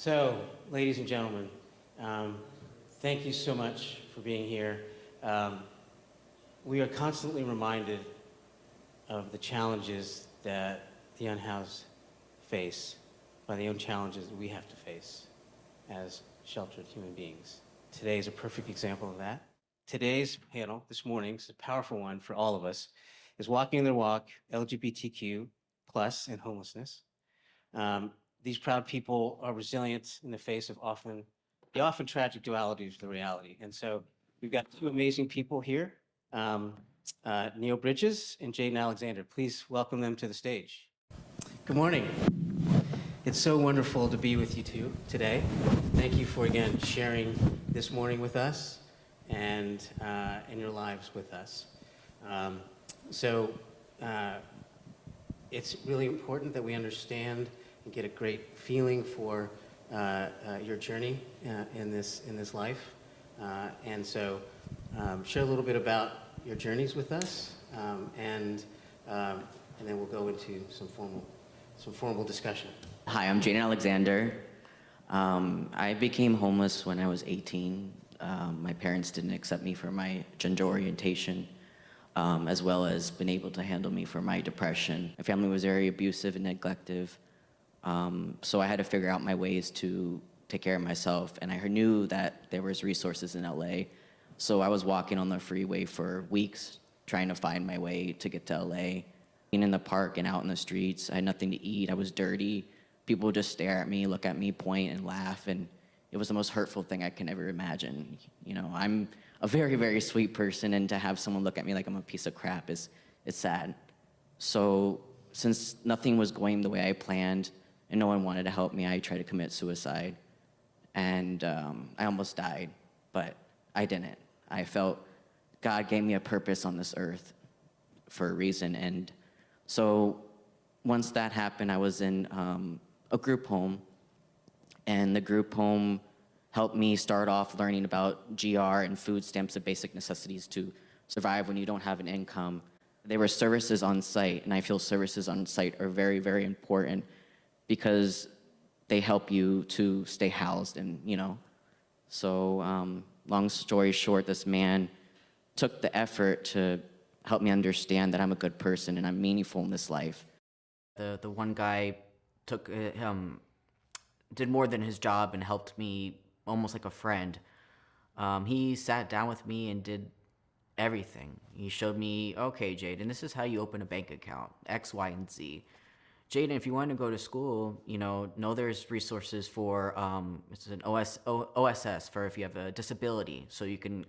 So, ladies and gentlemen, thank you so much for being here. We are constantly reminded of the challenges that the unhoused face by the own challenges that we have to face as sheltered human beings. Today is a perfect example of that. Today's panel, this morning's a powerful one for all of us, is Walking their Walk, LGBTQ plus and homelessness. These proud people are resilient in the face of the often tragic dualities of the reality. And so we've got two amazing people here, Neil Bridges and Jaden Alexander. Please welcome them to the stage. Good morning. It's so wonderful to be with you two today. Thank you for, again, sharing this morning with us and your lives with us. It's really important that we understand and get a great feeling for your journey in this life. Share a little bit about your journeys with us, and then we'll go into some formal discussion. Hi, I'm Jaden Alexander. I became homeless when I was 18. My parents didn't accept me for my gender orientation, as well as been able to handle me for my depression. My family was very abusive and neglective, so I had to figure out my ways to take care of myself, and I knew that there was resources in LA. So I was walking on the freeway for weeks, trying to find my way to get to LA. Being in the park and out in the streets, I had nothing to eat, I was dirty. People would just stare at me, look at me, point and laugh, and it was the most hurtful thing I can ever imagine. You know, I'm a very, very sweet person, and to have someone look at me like I'm a piece of crap is sad. So since nothing was going the way I planned and no one wanted to help me, I tried to commit suicide. And I almost died, but I didn't. I felt God gave me a purpose on this earth for a reason. And so once that happened, I was in a group home, and the group home helped me start off learning about GR and food stamps and basic necessities to survive when you don't have an income. There were services on site, and I feel services on site are very, very important because they help you to stay housed, and So long story short, this man took the effort to help me understand that I'm a good person and I'm meaningful in this life. The one guy took did more than his job and helped me almost like a friend. He sat down with me and did everything. He showed me, okay, Jaden, this is how you open a bank account, X, Y, and Z. Jaden, if you want to go to school, know there's resources for, it's an OSS for if you have a disability, so you can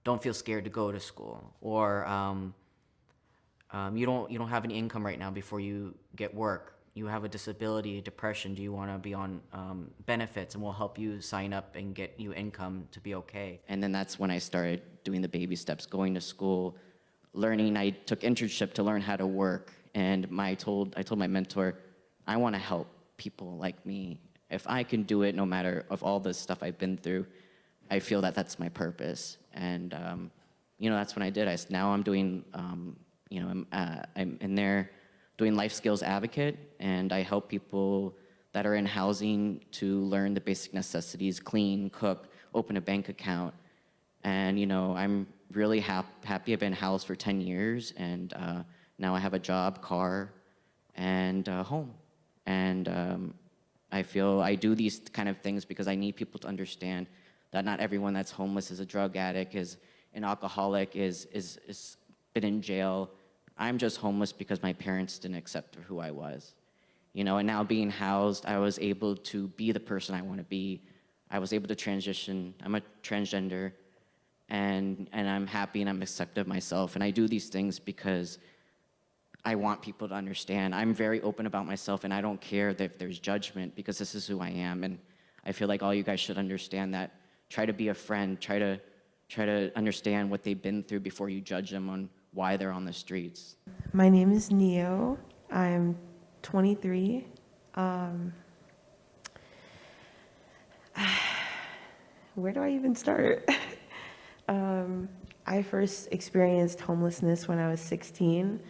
don't feel scared to go to school. Or you don't have any income right now before you get work. You have a disability, depression, do you want to be on benefits, and we'll help you sign up and get you income to be okay. And then that's when I started doing the baby steps, going to school, learning. I took internship to learn how to work, and I told my mentor, I want to help people like me. If I can do it, no matter of all the stuff I've been through, I feel that that's my purpose. And that's when I did. Now I'm doing, I'm in there doing life skills advocate, and I help people that are in housing to learn the basic necessities, clean, cook, open a bank account. And I'm really happy. I've been housed for 10 years, and now I have a job, car, and home. And I feel I do these kind of things because I need people to understand that not everyone that's homeless is a drug addict, is an alcoholic, is been in jail. I'm just homeless because my parents didn't accept who I was. And now being housed, I was able to be the person I want to be. I was able to transition. I'm a transgender, and I'm happy and I'm accepting of myself. And I do these things because I want people to understand. I'm very open about myself, and I don't care if there's judgment, because this is who I am. And I feel like all you guys should understand that. Try to be a friend. Try to understand what they've been through before you judge them on why they're on the streets. My name is Neo. I'm 23. Where do I even start? I first experienced homelessness when I was 16.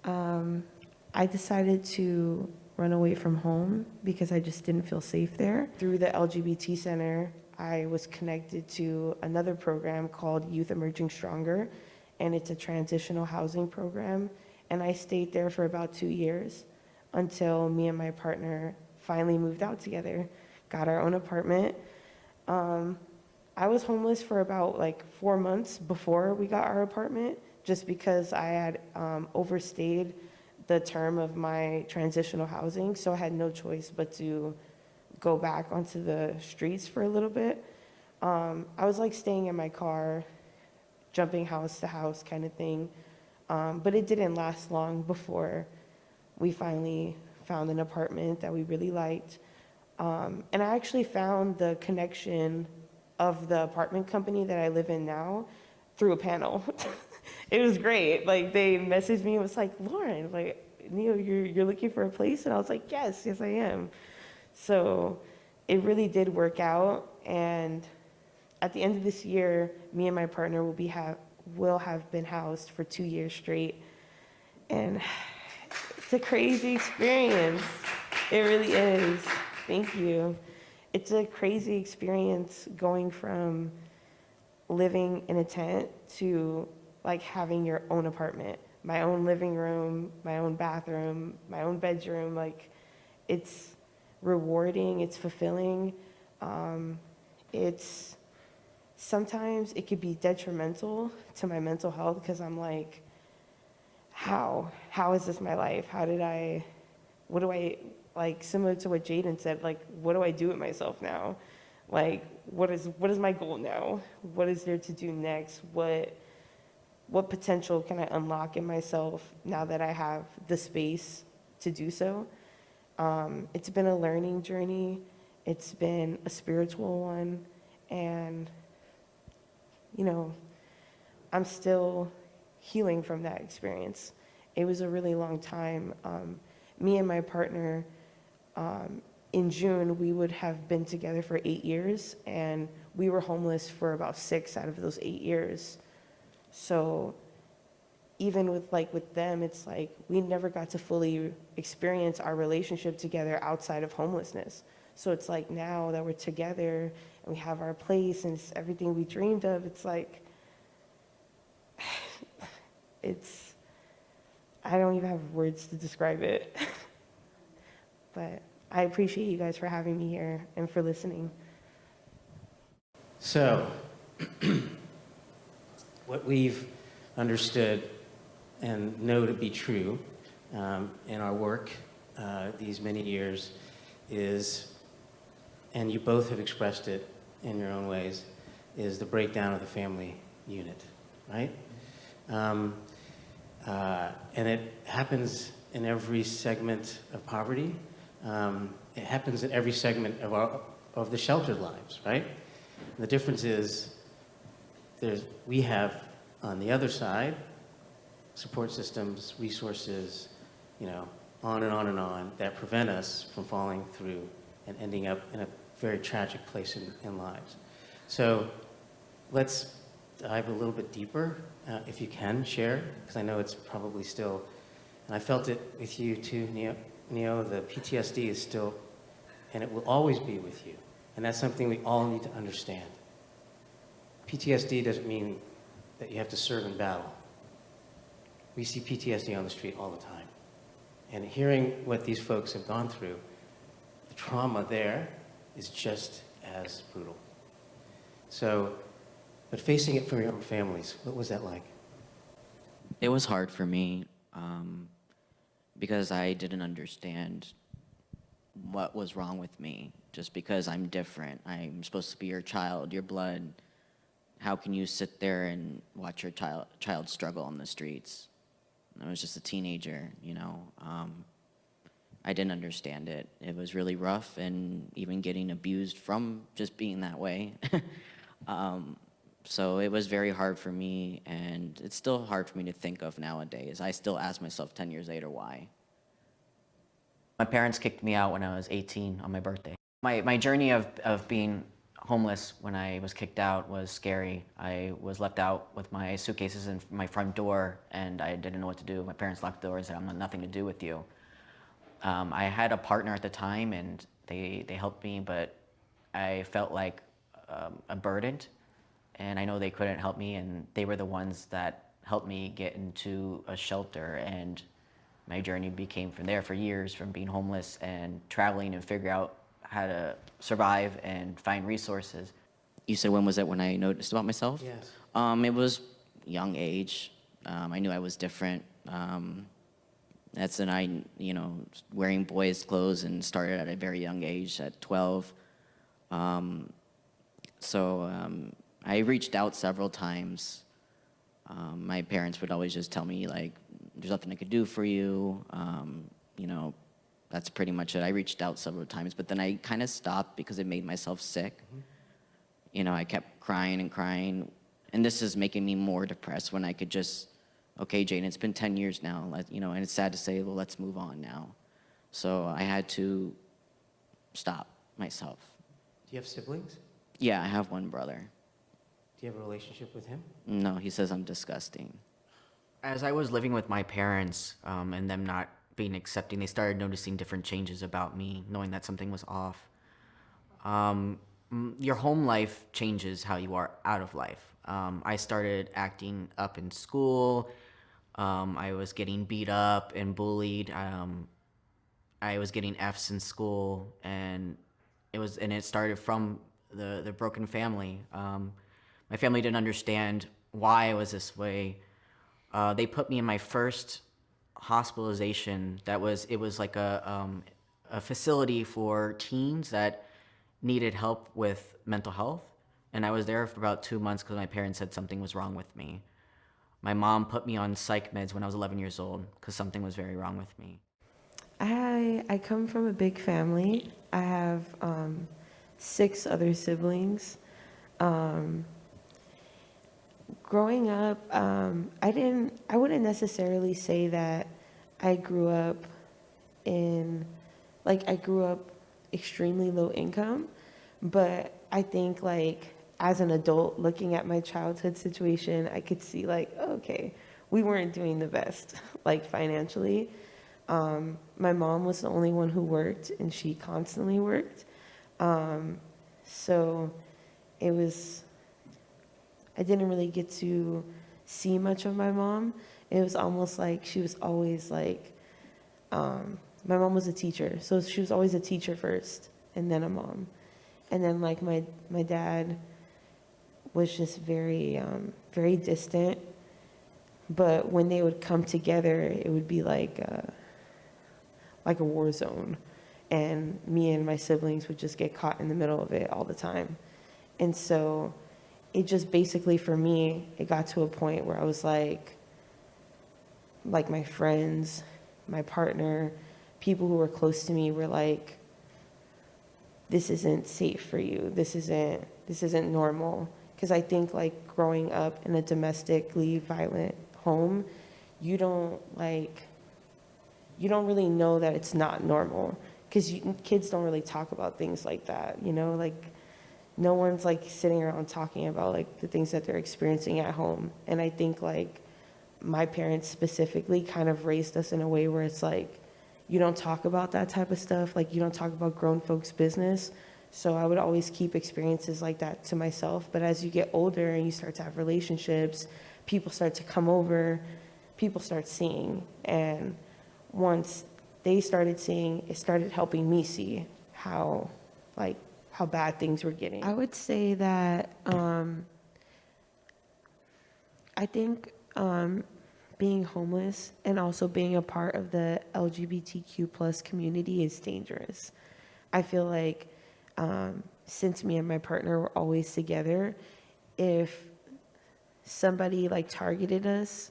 I decided to run away from home because I just didn't feel safe there. Through the LGBT Center, I was connected to another program called Youth Emerging Stronger, and it's a transitional housing program. And I stayed there for about 2 years until me and my partner finally moved out together, got our own apartment. I was homeless for about like 4 months before we got our apartment, just because I had overstayed the term of my transitional housing, so I had no choice but to go back onto the streets for a little bit. I was like staying in my car, jumping house to house kind of thing, but it didn't last long before we finally found an apartment that we really liked. And I actually found the connection of the apartment company that I live in now through a panel. It was great. Like, they messaged me and was like, Lauren, like, Neo, you're looking for a place? And I was like, yes, I am. So it really did work out. And at the end of this year, me and my partner will have been housed for 2 years straight. And it's a crazy experience. It really is. Thank you. It's a crazy experience going from living in a tent to like having your own apartment, my own living room, my own bathroom, my own bedroom. Like, it's rewarding, it's fulfilling. It's sometimes it could be detrimental to my mental health because I'm like, how is this my life? What do I, like, similar to what Jaden said, like, what do I do with myself now? Like, what is my goal now? What is there to do next? What potential can I unlock in myself now that I have the space to do so? It's been a learning journey. It's been a spiritual one. And, you know, I'm still healing from that experience. It was a really long time. Me and my partner, in June, we would have been together for 8 years, and we were homeless for about 6 out of those 8 years. So even with them, it's like we never got to fully experience our relationship together outside of homelessness. So it's like now that we're together and we have our place and it's everything we dreamed of, it's like, I don't even have words to describe it. But I appreciate you guys for having me here and for listening. So, what we've understood and know to be true in our work these many years is, and you both have expressed it in your own ways, is the breakdown of the family unit, right? And it happens in every segment of poverty. It happens in every segment of the sheltered lives, right? And the difference is we have on the other side support systems, resources, on and on and on, that prevent us from falling through and ending up in a very tragic place in lives. So let's dive a little bit deeper, if you can share, because I know it's probably still, and I felt it with you too, Neo, the PTSD is still, and it will always be with you. And that's something we all need to understand. PTSD doesn't mean that you have to serve in battle. We see PTSD on the street all the time. And hearing what these folks have gone through, the trauma there is just as brutal. So, but facing it from your own families, what was that like? It was hard for me because I didn't understand what was wrong with me. Just because I'm different, I'm supposed to be your child, your blood. How can you sit there and watch your child struggle on the streets? I was just a teenager, I didn't understand it. It was really rough, and even getting abused from just being that way. So it was very hard for me, and it's still hard for me to think of nowadays. I still ask myself 10 years later, why? My parents kicked me out when I was 18 on my birthday. My journey of being homeless when I was kicked out was scary. I was left out with my suitcases in my front door, and I didn't know what to do. My parents locked the door and said, "I'm not nothing to do with you." I had a partner at the time, and they helped me, but I felt like a burden, and I know they couldn't help me, and they were the ones that helped me get into a shelter, and my journey became from there for years, from being homeless and traveling and figure out how to survive and find resources. You said when was it when I noticed about myself? Yes. It was young age. I knew I was different. That's when I, wearing boys' clothes and started at a very young age, at 12. I reached out several times. My parents would always just tell me, like, there's nothing I could do for you. That's pretty much it. I reached out several times, but then I kind of stopped because it made myself sick. I kept crying and crying, and this is making me more depressed when I could just, okay, Jane, it's been 10 years now, and it's sad to say, well, let's move on now. So I had to stop myself. Do you have siblings? Yeah, I have one brother. Do you have a relationship with him? No, he says I'm disgusting. As I was living with my parents and them not being accepting, they started noticing different changes about me, knowing that something was off. Your home life changes how you are out of life. I started acting up in school. I was getting beat up and bullied. I was getting Fs in school, and it started from the broken family. My family didn't understand why I was this way. They put me in my first hospitalization. It was like a facility for teens that needed help with mental health, and I was there for about 2 months because my parents said something was wrong with me. My mom put me on psych meds when I was 11 years old because something was very wrong with me. I come from a big family. I have 6 other siblings. Growing up, I wouldn't necessarily say that I grew up extremely low income, but I think like as an adult looking at my childhood situation, I could see like, oh, okay, we weren't doing the best, like financially. My mom was the only one who worked, and she constantly worked. So it was, I didn't really get to see much of my mom. It was almost like she was always like, my mom was a teacher, so she was always a teacher first, and then a mom. And then like my dad was just very, very distant. But when they would come together, it would be like a war zone. And me and my siblings would just get caught in the middle of it all the time. And so it just basically, for me, it got to a point where I was like my friends, my partner, people who were close to me were like, this isn't safe for you. This isn't normal. Because I think like growing up in a domestically violent home, you don't really know that it's not normal. Because kids don't really talk about things like that, like no one's like sitting around talking about like the things that they're experiencing at home. And I think like my parents specifically kind of raised us in a way where it's like, you don't talk about that type of stuff. Like you don't talk about grown folks' business. So I would always keep experiences like that to myself. But as you get older and you start to have relationships, people start to come over, people start seeing. And once they started seeing, it started helping me see how bad things were getting. I would say that I think being homeless and also being a part of the LGBTQ plus community is dangerous. I feel like since me and my partner were always together, if somebody like targeted us,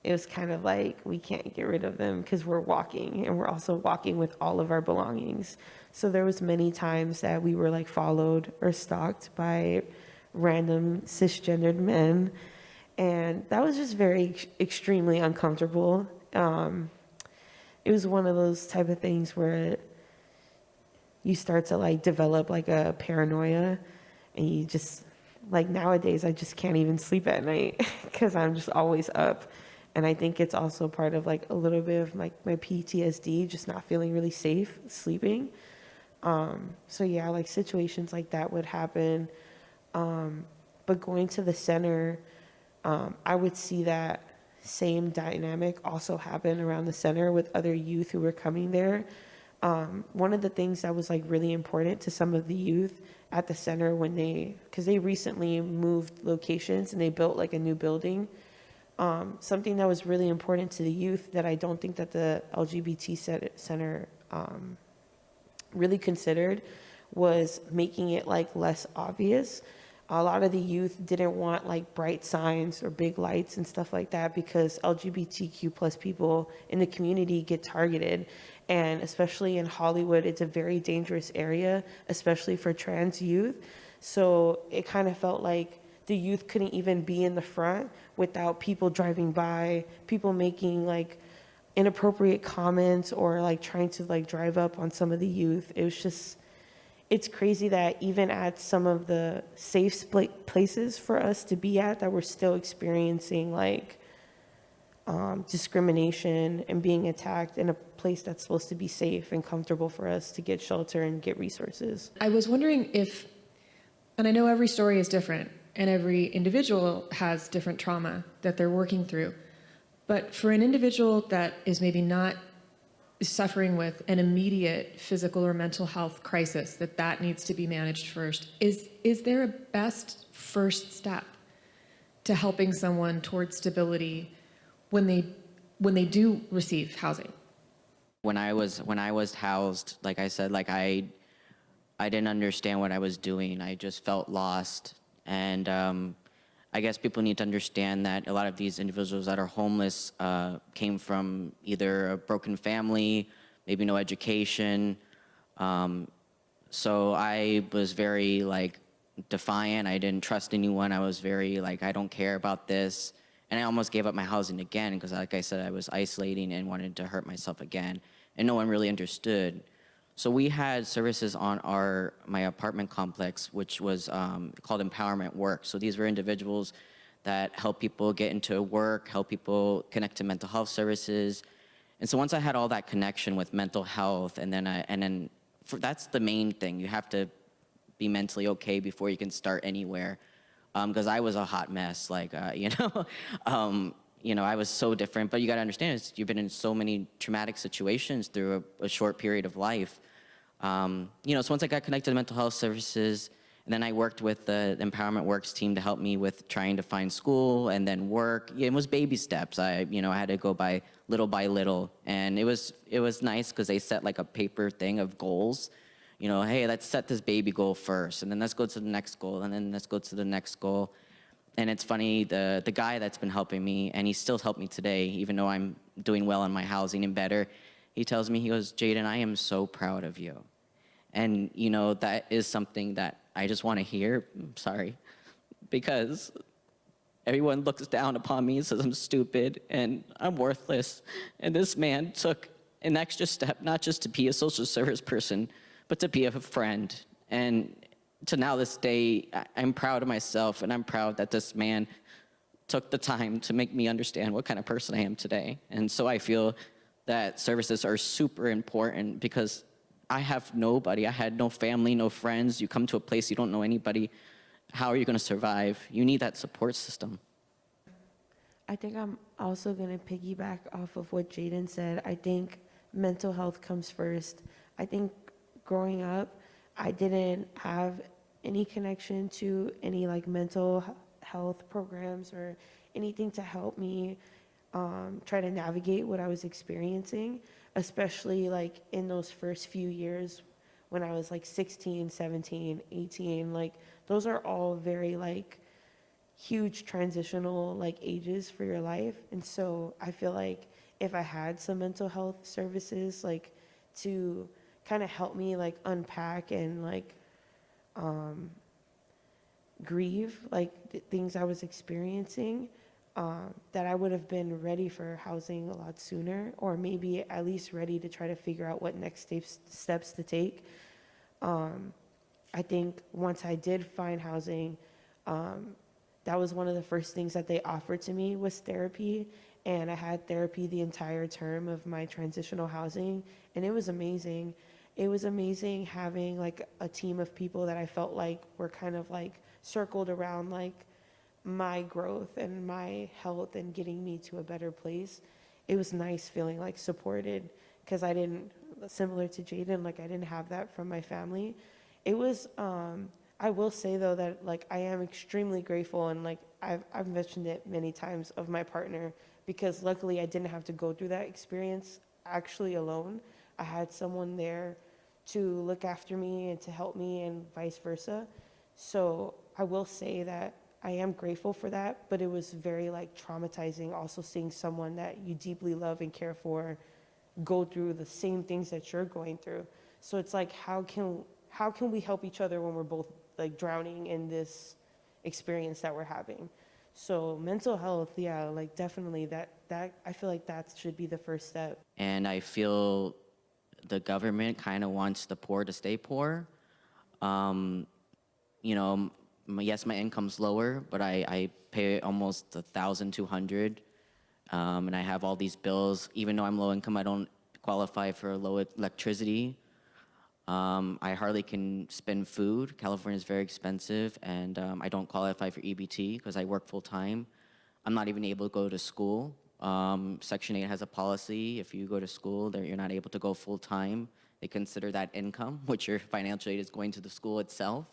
it was kind of like we can't get rid of them because we're walking, and we're also walking with all of our belongings. So there was many times that we were like followed or stalked by random cisgendered men, and that was just very extremely uncomfortable. It was one of those type of things where you start to like develop like a paranoia, and you just like nowadays I just can't even sleep at night because I'm just always up. And I think it's also part of like a little bit of like my PTSD, just not feeling really safe sleeping. So yeah, like situations like that would happen. But going to the center, I would see that same dynamic also happen around the center with other youth who were coming there. One of the things that was like really important to some of the youth at the center when because they recently moved locations and they built like a new building. Something that was really important to the youth that I don't think that the LGBT center really considered was making it like less obvious. A lot of the youth didn't want like bright signs or big lights and stuff like that because LGBTQ plus people in the community get targeted. And especially in Hollywood, it's a very dangerous area, especially for trans youth. So it kind of felt like the youth couldn't even be in the front without people driving by, people making like inappropriate comments or like trying to like drive up on some of the youth. It was just, it's crazy that even at some of the safe places for us to be at, that we're still experiencing like discrimination and being attacked in a place that's supposed to be safe and comfortable for us to get shelter and get resources. I was wondering if, and I know every story is different and every individual has different trauma that they're working through, but for an individual that is maybe not suffering with an immediate physical or mental health crisis, that needs to be managed first, is there a best first step to helping someone towards stability when they do receive housing? When I was housed, like I said, like I didn't understand what I was doing. I just felt lost. And I guess people need to understand that a lot of these individuals that are homeless came from either a broken family, maybe no education. So I was very like defiant. I didn't trust anyone. I was very like, I don't care about this. And I almost gave up my housing again because, like I said, I was isolating and wanted to hurt myself again. And no one really understood. So we had services on my apartment complex, which was called Empowerment Work. So these were individuals that help people get into work, help people connect to mental health services. And so once I had all that connection with mental health, that's the main thing. You have to be mentally okay before you can start anywhere. Because I was a hot mess, like, I was so different. But you got to understand, you've been in so many traumatic situations through a short period of life. So once I got connected to mental health services, and then I worked with the Empowerment Works team to help me with trying to find school and then work. It was baby steps. I had to go by little, and it was nice because they set like a paper thing of goals. Hey, let's set this baby goal first, and then let's go to the next goal, and then let's go to the next goal. And it's funny, the guy that's been helping me, and he still helped me today, even though I'm doing well on my housing and better, he tells me, he goes, Jaden, I am so proud of you. And, that is something that I just want to hear. I'm sorry. Because everyone looks down upon me and says I'm stupid and I'm worthless. And this man took an extra step, not just to be a social service person, but to be a friend. And to now this day, I'm proud of myself, and I'm proud that this man took the time to make me understand what kind of person I am today. And so I feel that services are super important because I have nobody. I had no family, no friends. You come to a place you don't know anybody. How are you going to survive? You need that support system. I think I'm also going to piggyback off of what Jaden said. I think mental health comes first. I think growing up, I didn't have any connection to any like mental health programs or anything to help me try to navigate what I was experiencing, especially like in those first few years when I was like 16, 17, 18. Like those are all very like huge transitional like ages for your life. And so I feel like if I had some mental health services like to kind of help me like unpack and like grieve like the things I was experiencing, that I would have been ready for housing a lot sooner, or maybe at least ready to try to figure out what next steps to take. I think once I did find housing, that was one of the first things that they offered to me was therapy. and I had therapy the entire term of my transitional housing, and it was amazing. It was amazing having like a team of people that I felt like were kind of like circled around like my growth and my health and getting me to a better place. It was nice feeling like supported because I didn't, similar to Jaden, like I didn't have that from my family. It was, I will say though that like I am extremely grateful, and like I've mentioned it many times, of my partner, because luckily I didn't have to go through that experience actually alone. I had someone there to look after me and to help me and vice versa. So I will say that I am grateful for that, but it was very like traumatizing also seeing someone that you deeply love and care for go through the same things that you're going through. So it's like how can we help each other when we're both like drowning in this experience that we're having? So mental health, yeah, like definitely that I feel like that should be the first step. And I feel the government kind of wants the poor to stay poor. Um, you know, yes, my income's lower, but I pay almost 1,200, and I have all these bills. Even though I'm low income, I don't qualify for low electricity. I hardly can spend food. California is very expensive, and I don't qualify for EBT because I work full time. I'm not even able to go to school. Section 8 has a policy: if you go to school, that you're not able to go full time. They consider that income, which your financial aid is going to the school itself.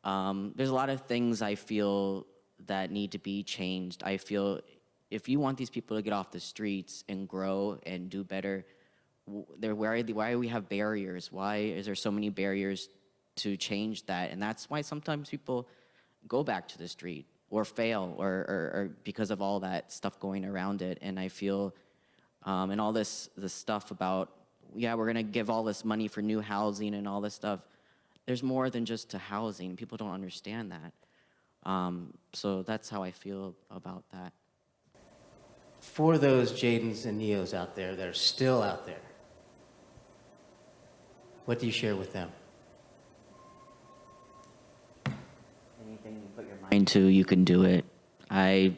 There's a lot of things I feel that need to be changed. I feel if you want these people to get off the streets and grow and do better, why do we have barriers? Why is there so many barriers to change that? And that's why sometimes people go back to the street or fail or because of all that stuff going around it. And I feel and all this stuff about, yeah, we're gonna give all this money for new housing and all this stuff. There's more than just to housing. People don't understand that. So that's how I feel about that. For those Jadens and Neos out there that are still out there, what do you share with them? Anything you put your mind to, you can do it. I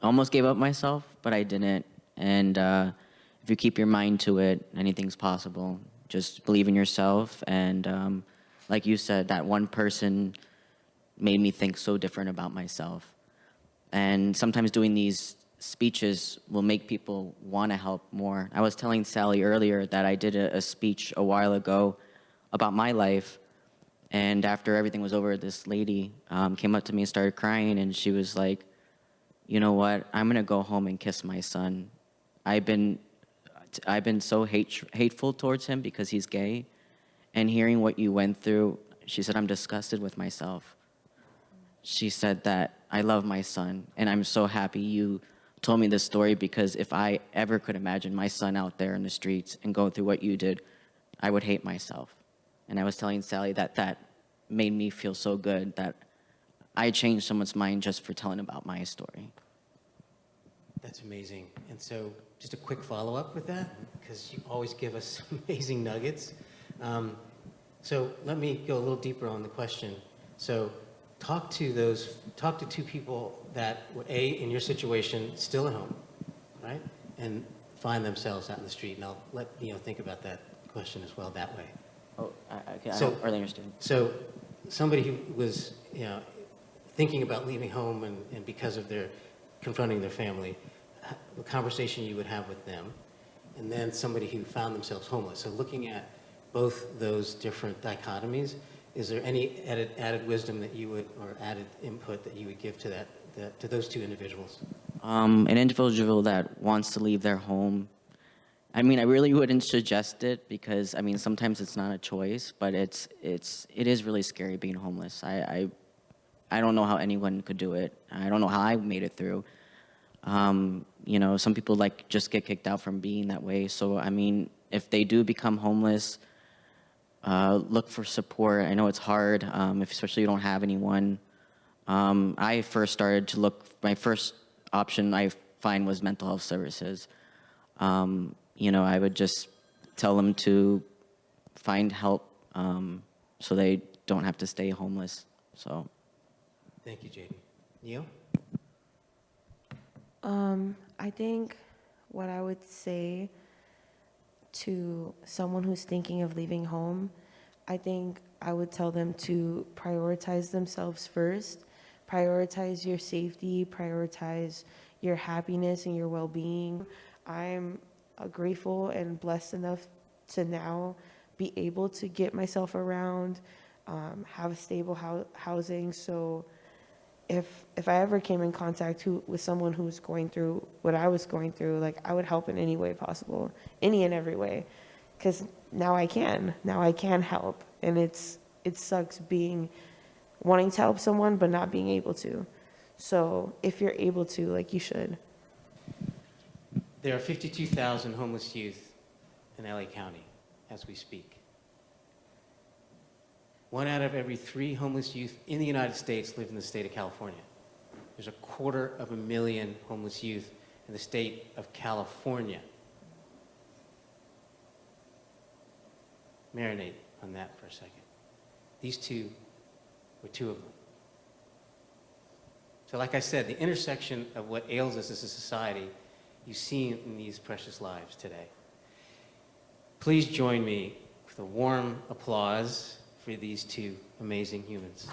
almost gave up myself, but I didn't. And if you keep your mind to it, anything's possible. Just believe in yourself. And like you said, that one person made me think so different about myself. And sometimes doing these speeches will make people want to help more. I was telling Sally earlier that I did a speech a while ago about my life, and after everything was over, this lady came up to me and started crying, and she was like, you know what, I'm gonna go home and kiss my son. I've been so hateful towards him because he's gay, and hearing what you went through, she said, I'm disgusted with myself. She said that I love my son, and I'm so happy you told me this story, because if I ever could imagine my son out there in the streets and going through what you did, I would hate myself. And I was telling Sally that that made me feel so good that I changed someone's mind just for telling about my story. That's amazing. And so just a quick follow-up with that, because you always give us amazing nuggets. So let me go a little deeper on the question. So talk to two people that were, in your situation, still at home, right? And find themselves out in the street. And I'll let think about that question as well that way. Oh, I don't really understand. So somebody who was, thinking about leaving home and because of their confronting their family, the conversation you would have with them, and then somebody who found themselves homeless. So looking at both those different dichotomies, is there any added wisdom that you would, or added input that you would give to to those two individuals? An individual that wants to leave their home, I mean, I really wouldn't suggest it, because I mean, sometimes it's not a choice, but it is really scary being homeless. I don't know how anyone could do it. I don't know how I made it through. Some people just get kicked out from being that way. So I mean, if they do become homeless, look for support. I know it's hard, if especially you don't have anyone. I first started to look. My first option I find was mental health services. I would just tell them to find help, so they don't have to stay homeless. So. Thank you, Jaden. Neil? I think what I would say to someone who's thinking of leaving home, I think I would tell them to prioritize themselves first, prioritize your safety, prioritize your happiness and your well-being. I'm grateful and blessed enough to now be able to get myself around, have a stable housing. So if I ever came in contact with someone who was going through what I was going through, like I would help in any way possible, any and every way, because now I can help, and it sucks wanting to help someone but not being able to. So if you're able to, like, you should. There are 52,000 homeless youth in LA County as we speak. 1 out of every 3 homeless youth in the United States live in the state of California. There's 250,000 homeless youth in the state of California. Marinate on that for a second. These two were 2 of them. So like I said, the intersection of what ails us as a society, you see in these precious lives today. Please join me with a warm applause for these 2 amazing humans.